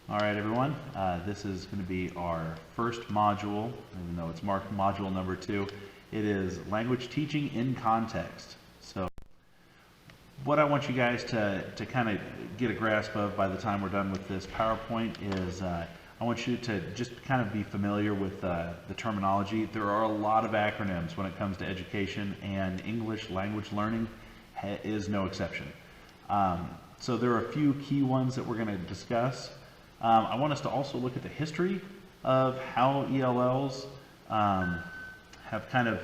All right, everyone. This is going to be our first module, even though it's marked module number 2. It is language teaching in context. So what I want you guys to kind of get a grasp of by the time we're done with this PowerPoint is I want you to just kind of be familiar with the terminology. There are a lot of acronyms when it comes to education, and English language learning is no exception. So there are a few key ones that we're going to discuss. I want us to also look at the history of how ELLs have kind of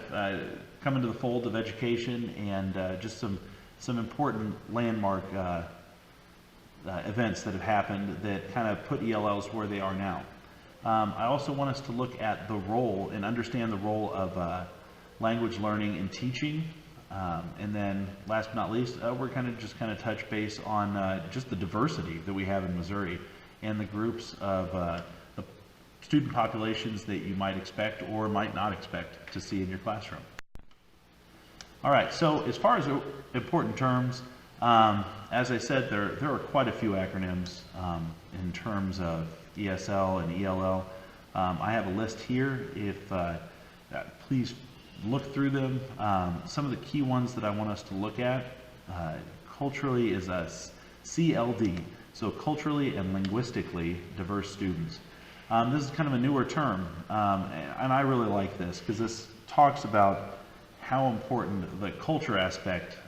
come into the fold of education, and just some important landmark events that have happened that kind of put ELLs where they are now. I also want us to look at the role and understand the role of language learning in teaching. And then last but not least, we're going to just kind of touch base on just the diversity that we have in Missouri and the groups of the student populations that you might expect or might not expect to see in your classroom. All right, so as far as important terms, as I said, there are quite a few acronyms in terms of ESL and ELL. I have a list here. Please look through them. Some of the key ones that I want us to look at culturally is CLD, so culturally and linguistically diverse students. This is kind of a newer term, and I really like this because this talks about how important the culture aspect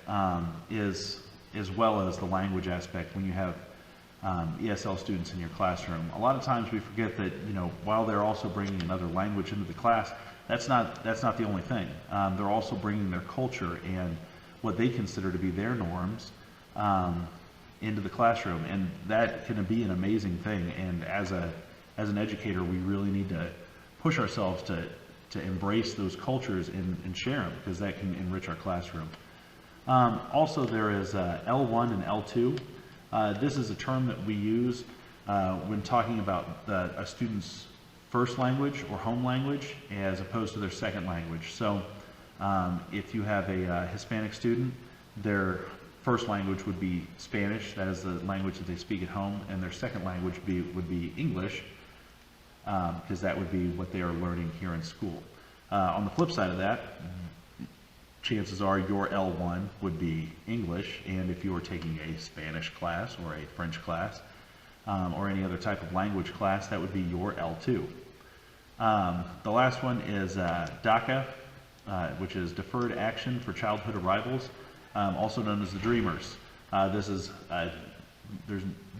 is, as well as the language aspect when you have ESL students in your classroom. A lot of times we forget that, while they're also bringing another language into the class, that's not the only thing. They're also bringing their culture and what they consider to be their norms into the classroom, and that can be an amazing thing. And as an educator, we really need to push ourselves to embrace those cultures and share them, because that can enrich our classroom. Also, there is L1 and L2. This is a term that we use when talking about a student's first language or home language as opposed to their second language. So if you have a Hispanic student, their first language would be Spanish, that is the language that they speak at home, and their second language would be English, because that would be what they are learning here in school. On the flip side of that, chances are your L1 would be English, and if you were taking a Spanish class or a French class or any other type of language class, that would be your L2. The last one is DACA, which is Deferred Action for Childhood Arrivals, also known as the Dreamers. There's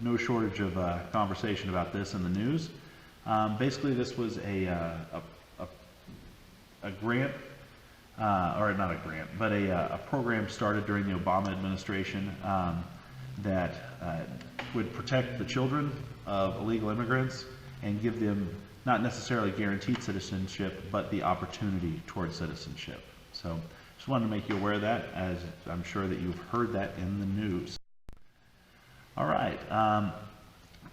no shortage of conversation about this in the news. Basically, this was a grant, or not a grant, but a program started during the Obama administration that would protect the children of illegal immigrants and give them not necessarily guaranteed citizenship, but the opportunity towards citizenship. So just wanted to make you aware of that, as I'm sure that you've heard that in the news. All right,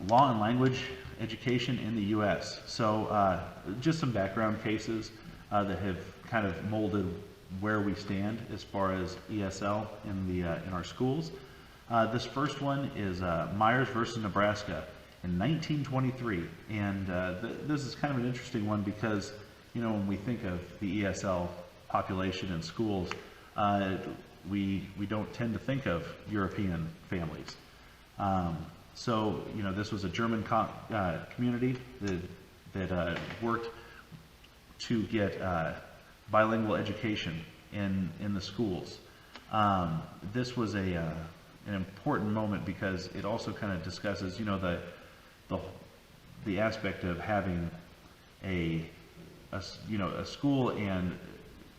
law and language education in the U.S. So just some background cases that have kind of molded where we stand as far as ESL in our schools. This first one is Myers versus Nebraska in 1923, and this is kind of an interesting one because when we think of the ESL population in schools, we don't tend to think of European families. So this was a German community that worked to get bilingual education in the schools. This was an important moment because it also kind of discusses the aspect of having a school and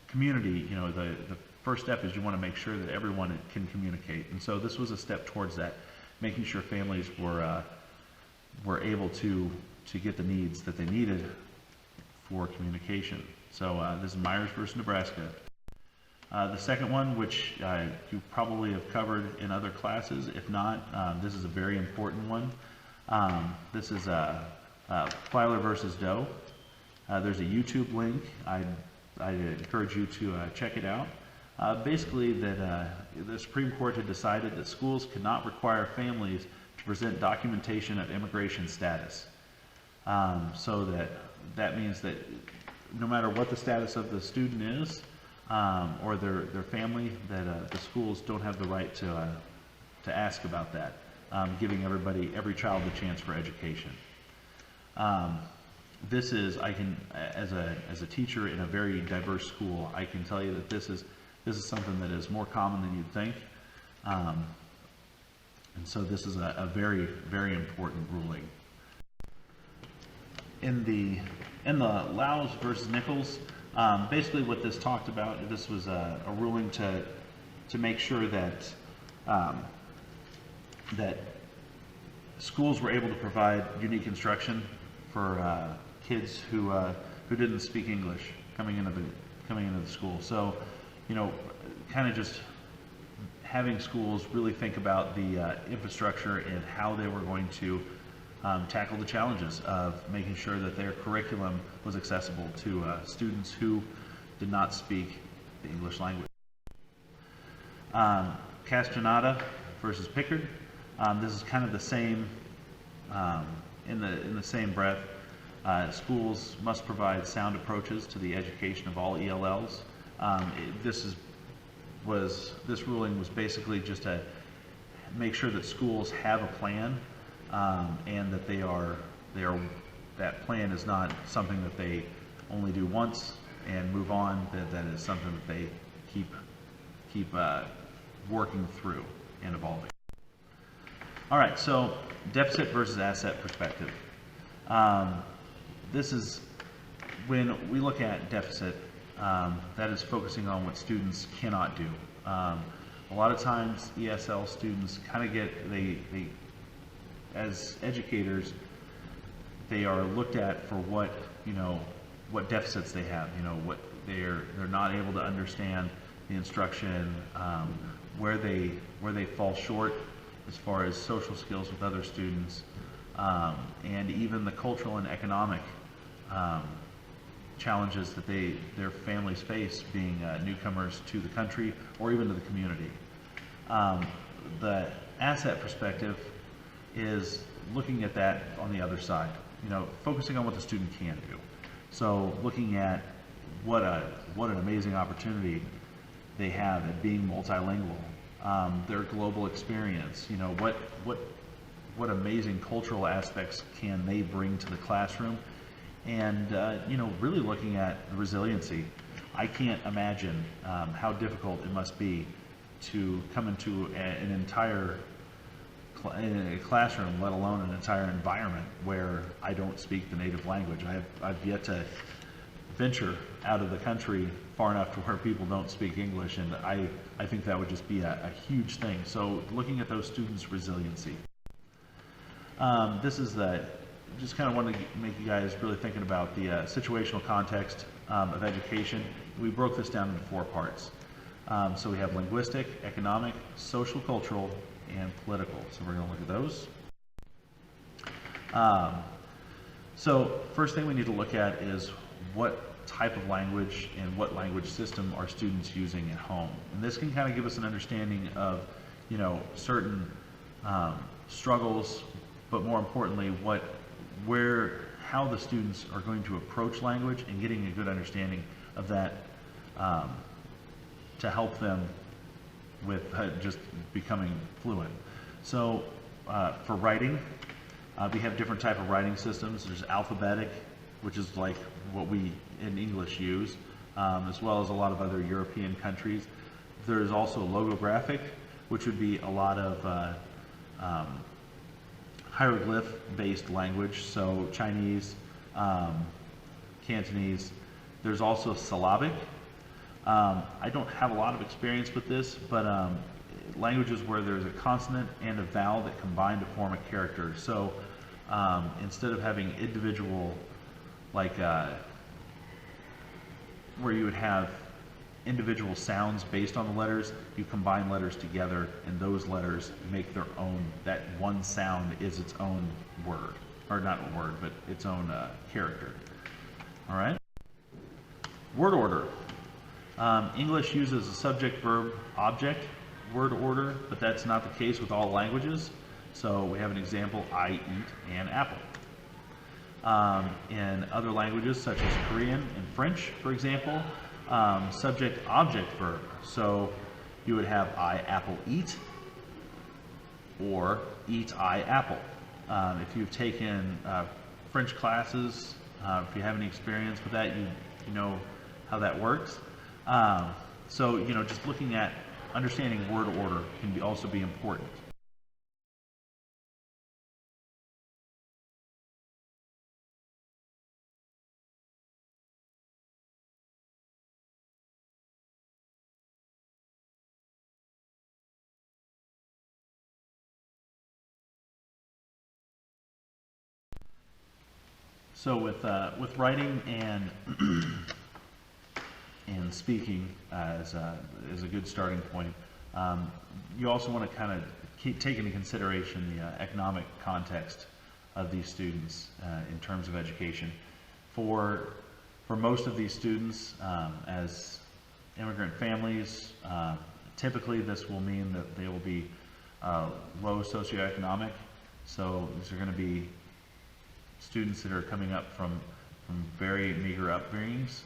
community. The first step is you want to make sure that everyone can communicate, and so this was a step towards that, making sure families were able to get the needs that they needed for communication. So this is Myers versus Nebraska. The second one, which you probably have covered in other classes, if not, this is a very important one. This is Filer versus Doe. There's a YouTube link. I encourage you to check it out. Basically, that the Supreme Court had decided that schools could not require families to present documentation of immigration status. So that means that no matter what the status of the student is, or their family, that the schools don't have the right to ask about that, giving every child the chance for education. This is, as a teacher in a very diverse school, I can tell you that this is something that is more common than you'd think. And so this is a very, very important ruling. In the Laus versus Nichols, basically what this talked about, this was a ruling to make sure that that schools were able to provide unique instruction for kids who didn't speak English coming into the school. So, kind of just having schools really think about the infrastructure and how they were going to tackle the challenges of making sure that their curriculum was accessible to students who did not speak the English language. Castaneda versus Pickard. This is kind of the same, in the same breath. Schools must provide sound approaches to the education of all ELLs. This ruling was basically just to make sure that schools have a plan, and that that plan is not something that they only do once and move on. That is something that they keep working through and evolving. All right, so deficit versus asset perspective. This is when we look at deficit. That is focusing on what students cannot do. A lot of times ESL students kind of as educators, they are looked at for what deficits they have, what they're not able to understand the instruction, where they fall short as far as social skills with other students, and even the cultural and economic challenges that their families face being newcomers to the country or even to the community. The asset perspective is looking at that on the other side, focusing on what the student can do. So looking at what an amazing opportunity they have at being multilingual, their global experience, what amazing cultural aspects can they bring to the classroom, and really looking at the resiliency. I can't imagine how difficult it must be to come into an entire classroom, let alone an entire environment where I don't speak the native language. I've yet to venture out of the country far enough to where people don't speak English, and I think that would just be a huge thing. So looking at those students' resiliency. This is just kind of wanted to make you guys really thinking about the situational context of education. We broke this down into 4 parts. So we have linguistic, economic, social, cultural, and political. So we're going to look at those. So first thing we need to look at is what type of language and what language system are students using at home. And this can kind of give us an understanding of, certain struggles, but more importantly, how the students are going to approach language and getting a good understanding of that to help them with just becoming fluent. So for writing, we have different type of writing systems. There's alphabetic, which is like what we in English use, as well as a lot of other European countries. There's also logographic, which would be a lot of hieroglyph-based language, so Chinese, Cantonese. There's also syllabic. I don't have a lot of experience with this, but languages where there's a consonant and a vowel that combine to form a character. So instead of having individual, where you would have individual sounds based on the letters, you combine letters together, and those letters make their own, that one sound is its own word, or not a word, but its own character. All right? Word order. English uses a subject, verb, object word order, but that's not the case with all languages. So we have an example, I eat an apple. In other languages such as Korean and French, for example, subject-object verb. So you would have I apple eat or eat I apple. If you've taken French classes, if you have any experience with that, you know how that works. So just looking at understanding word order can also be important. So with writing and and speaking as a good starting point, you also want to kind of take into consideration the economic context of these students in terms of education. For most of these students, as immigrant families, typically this will mean that they will be low socioeconomic. So these are going to be students that are coming up from very meager upbringings,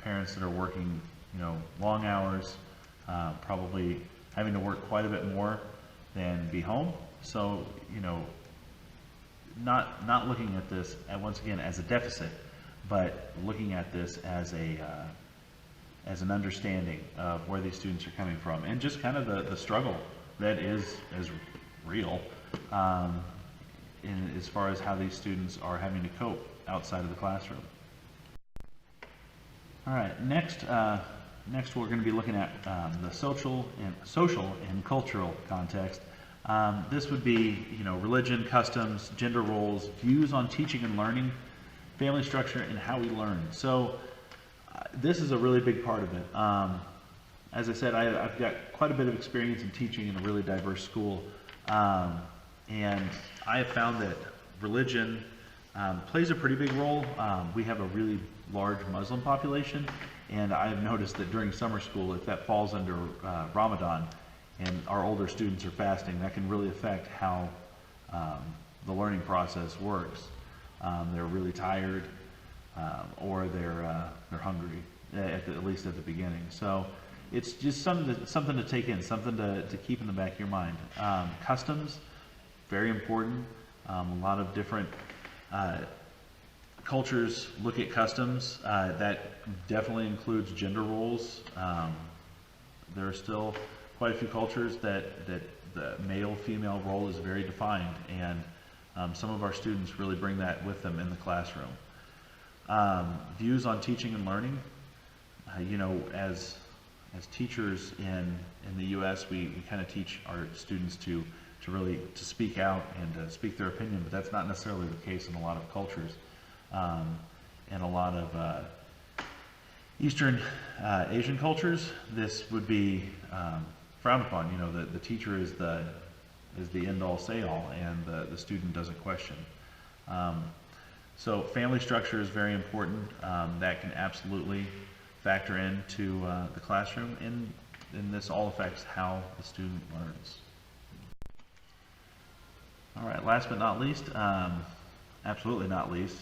parents that are working, long hours, probably having to work quite a bit more than be home. So, not looking at this once again as a deficit, but looking at this as as an understanding of where these students are coming from, and just kind of the struggle that is real. As far as how these students are having to cope outside of the classroom. All right, next we're going to be looking at the social and cultural context. This would be, religion, customs, gender roles, views on teaching and learning, family structure, and how we learn. So this is a really big part of it. As I said, I've got quite a bit of experience in teaching in a really diverse school. And I have found that religion plays a pretty big role. We have a really large Muslim population, and I have noticed that during summer school, if that falls under Ramadan and our older students are fasting, that can really affect how the learning process works. They're really tired, or they're hungry, at least at the beginning. So it's just something to take in, something to keep in the back of your mind. Customs, very important. A lot of different cultures look at customs. That definitely includes gender roles. There are still quite a few cultures that the male-female role is very defined, and some of our students really bring that with them in the classroom. Views on teaching and learning. As teachers in the U.S., we kind of teach our students to really speak out and to speak their opinion, but that's not necessarily the case in a lot of cultures. In a lot of Eastern Asian cultures, this would be frowned upon. The teacher is the end-all, say-all, and the student doesn't question. So family structure is very important. That can absolutely factor into the classroom, and this all affects how the student learns. All right, last but not least, absolutely not least,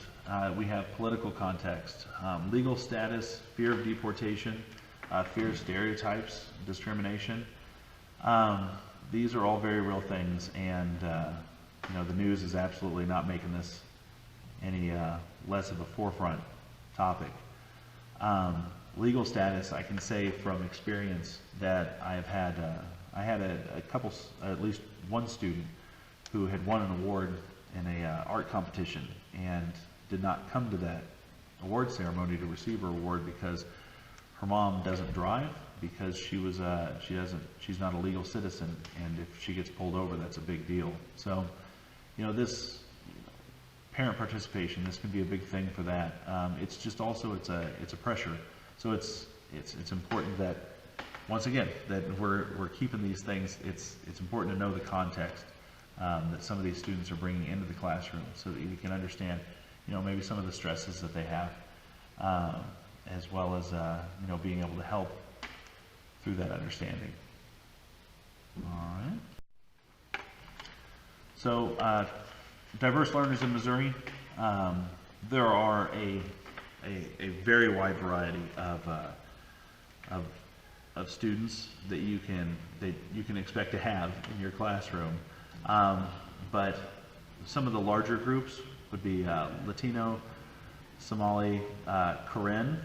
we have political context, legal status, fear of deportation, fear of stereotypes, discrimination. These are all very real things, and the news is absolutely not making this any less of a forefront topic. Legal status, I can say from experience that I had a couple, at least one student who had won an award in a art competition and did not come to that award ceremony to receive her award because her mom doesn't drive, because she's not a legal citizen, and if she gets pulled over, that's a big deal. So, this parent participation, this can be a big thing for that. It's just also it's a pressure. So it's important that, once again, that we're keeping these things. It's important to know the context that some of these students are bringing into the classroom, so that you can understand, maybe some of the stresses that they have, as well as being able to help through that understanding. All right. So, diverse learners in Missouri, there are a very wide variety of students that you can expect to have in your classroom. But some of the larger groups would be Latino, Somali, Karen,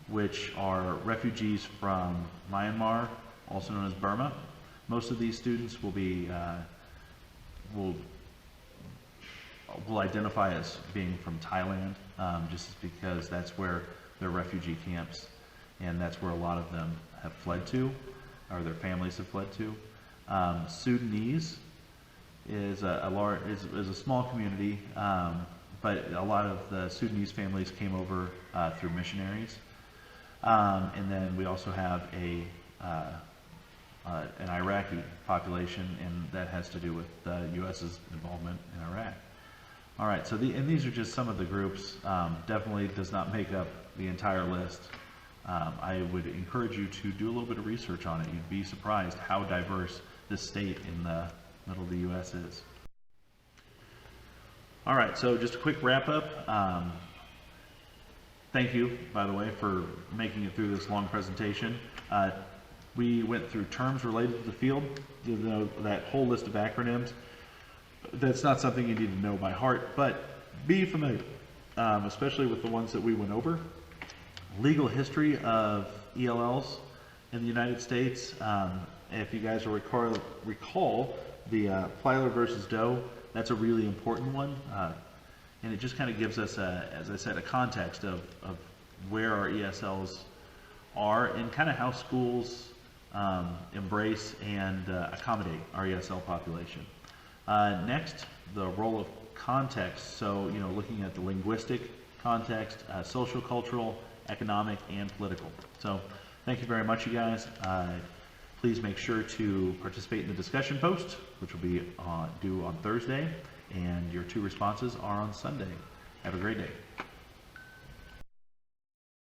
which are refugees from Myanmar, also known as Burma. Most of these students will be will identify as being from Thailand, just because that's where their refugee camps, and that's where a lot of them have fled to, or their families have fled to. Sudanese is a small community, but a lot of the Sudanese families came over through missionaries. And then we also have an Iraqi population, and that has to do with the U.S.'s involvement in Iraq. All right, so and these are just some of the groups. Definitely does not make up the entire list. I would encourage you to do a little bit of research on it. You'd be surprised how diverse this state in the middle of the U.S. is. All right, so just a quick wrap up. Thank you, by the way, for making it through this long presentation. We went through terms related to the field, that whole list of acronyms. That's not something you need to know by heart, but be familiar, especially with the ones that we went over. Legal history of ELLs in the United States. If you guys will recall the Plyler versus Doe, that's a really important one. And it just kind of gives us, as I said, a context of where our ESLs are and kind of how schools embrace and accommodate our ESL population. Next, the role of context. So, looking at the linguistic context, social, cultural, economic, and political. So, thank you very much, you guys. Please make sure to participate in the discussion post, which will be due on Thursday, and your 2 responses are on Sunday. Have a great day.